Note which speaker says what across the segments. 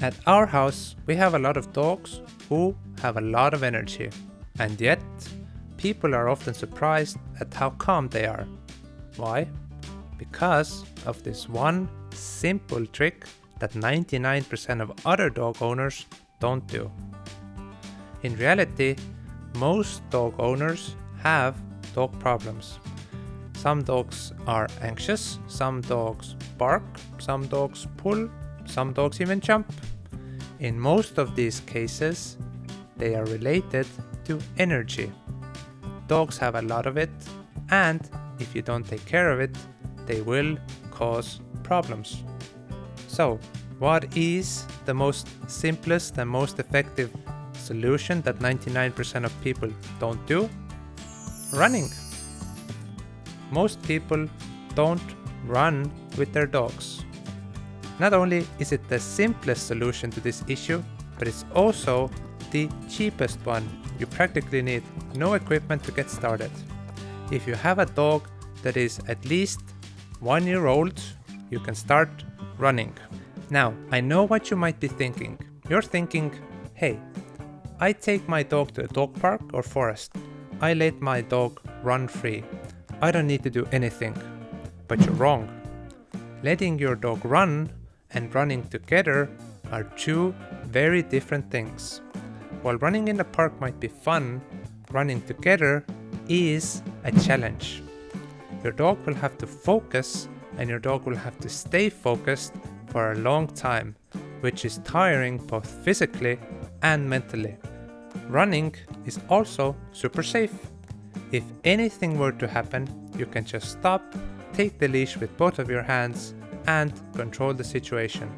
Speaker 1: At our house, we have a lot of dogs who have a lot of energy, and yet people are often surprised at how calm they are. Why? Because of this one simple trick that 99% of other dog owners don't do. In reality, most dog owners have dog problems. Some dogs are anxious, some dogs bark, some dogs pull, some dogs even jump. In most of these cases, they are related to energy. Dogs have a lot of it, and if you don't take care of it, they will cause problems. So, what is the most simplest and most effective solution that 99% of people don't do? Running. Most people don't run with their dogs. Not only is it the simplest solution to this issue, but it's also the cheapest one. You practically need no equipment to get started. If you have a dog that is at least 1 year old, you can start running. Now, I know what you might be thinking. You're thinking, hey, I take my dog to a dog park or forest. I let my dog run free. I don't need to do anything. But you're wrong. Letting your dog run and running together are two very different things. While running in the park might be fun, running together is a challenge. Your dog will have to focus and your dog will have to stay focused for a long time, which is tiring both physically and mentally. Running is also super safe. If anything were to happen, you can just stop, take the leash with both of your hands, and control the situation.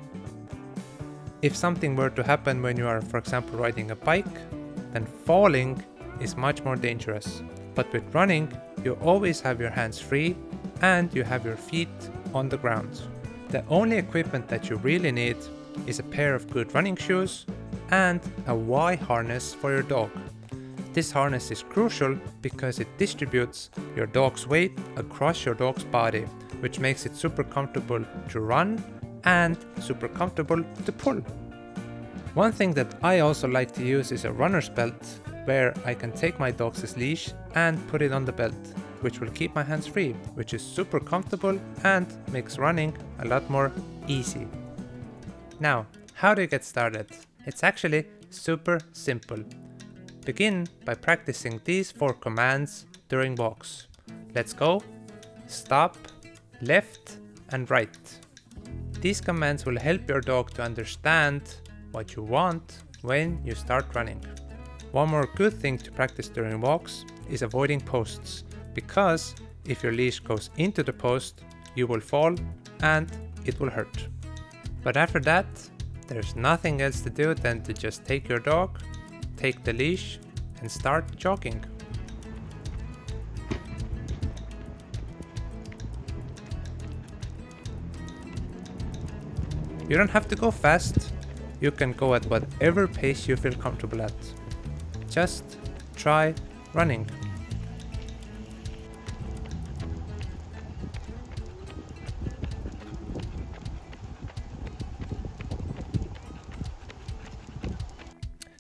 Speaker 1: If something were to happen when you are, for example, riding a bike, then falling is much more dangerous. But with running, you always have your hands free and you have your feet on the ground. The only equipment that you really need is a pair of good running shoes and a Y harness for your dog. This harness is crucial because it distributes your dog's weight across your dog's body, which makes it super comfortable to run and super comfortable to pull. One thing that I also like to use is a runner's belt, where I can take my dog's leash and put it on the belt, which will keep my hands free, which is super comfortable and makes running a lot more easy. Now, how do you get started? It's actually super simple. Begin by practicing these 4 commands during walks. Let's go, stop, left, and right. These commands will help your dog to understand what you want when you start running. One more good thing to practice during walks is avoiding posts, because if your leash goes into the post, you will fall and it will hurt. But after that, there's nothing else to do than to just take your dog, take the leash, and start jogging. You don't have to go fast. You can go at whatever pace you feel comfortable at. Just try running.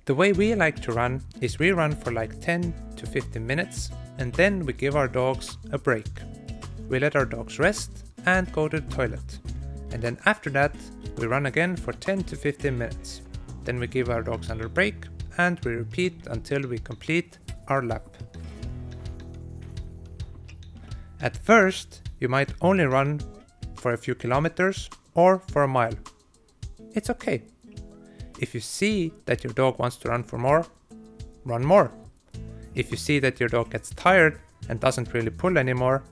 Speaker 1: The way we like to run is we run for like 10 to 15 minutes and then we give our dogs a break. We let our dogs rest and go to the toilet. And then after that, we run again for 10 to 15 minutes. Then we give our dogs another break and we repeat until we complete our lap. At first, you might only run for a few kilometers or for a mile. It's okay. If you see that your dog wants to run for more, run more. If you see that your dog gets tired and doesn't really pull anymore,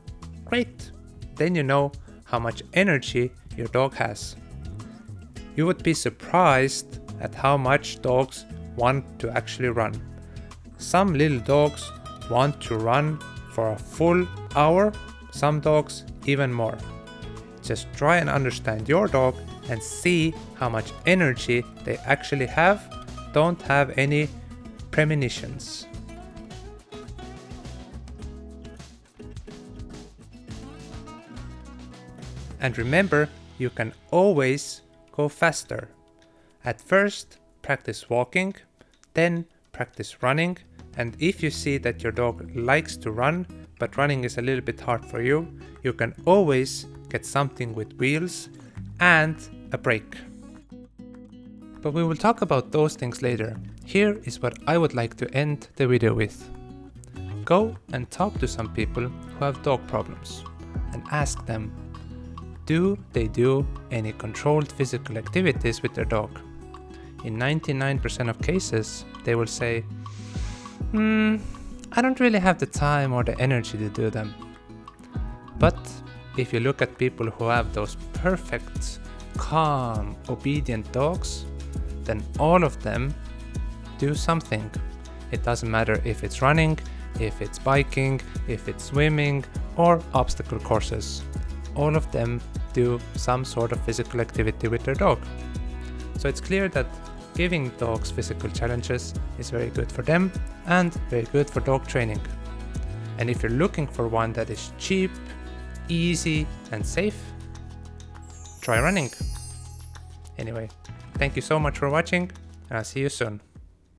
Speaker 1: great. Then you know how much energy your dog has. You would be surprised at how much dogs want to actually run. Some little dogs want to run for a full hour, some dogs even more. Just try and understand your dog and see how much energy they actually have. Don't have any premonitions. And remember, you can always go faster. At first, practice walking, then practice running, and if you see that your dog likes to run, but running is a little bit hard for you, you can always get something with wheels and a brake. But we will talk about those things later. Here is what I would like to end the video with. Go and talk to some people who have dog problems and ask them, do they do any controlled physical activities with their dog? In 99% of cases, they will say, I don't really have the time or the energy to do them. But if you look at people who have those perfect, calm, obedient dogs, then all of them do something. It doesn't matter if it's running, if it's biking, if it's swimming, or obstacle courses. All of them do some sort of physical activity with their dog. So it's clear that giving dogs physical challenges is very good for them and very good for dog training. And if you're looking for one that is cheap, easy and safe, try running. Anyway, thank you so much for watching, and I'll see you soon.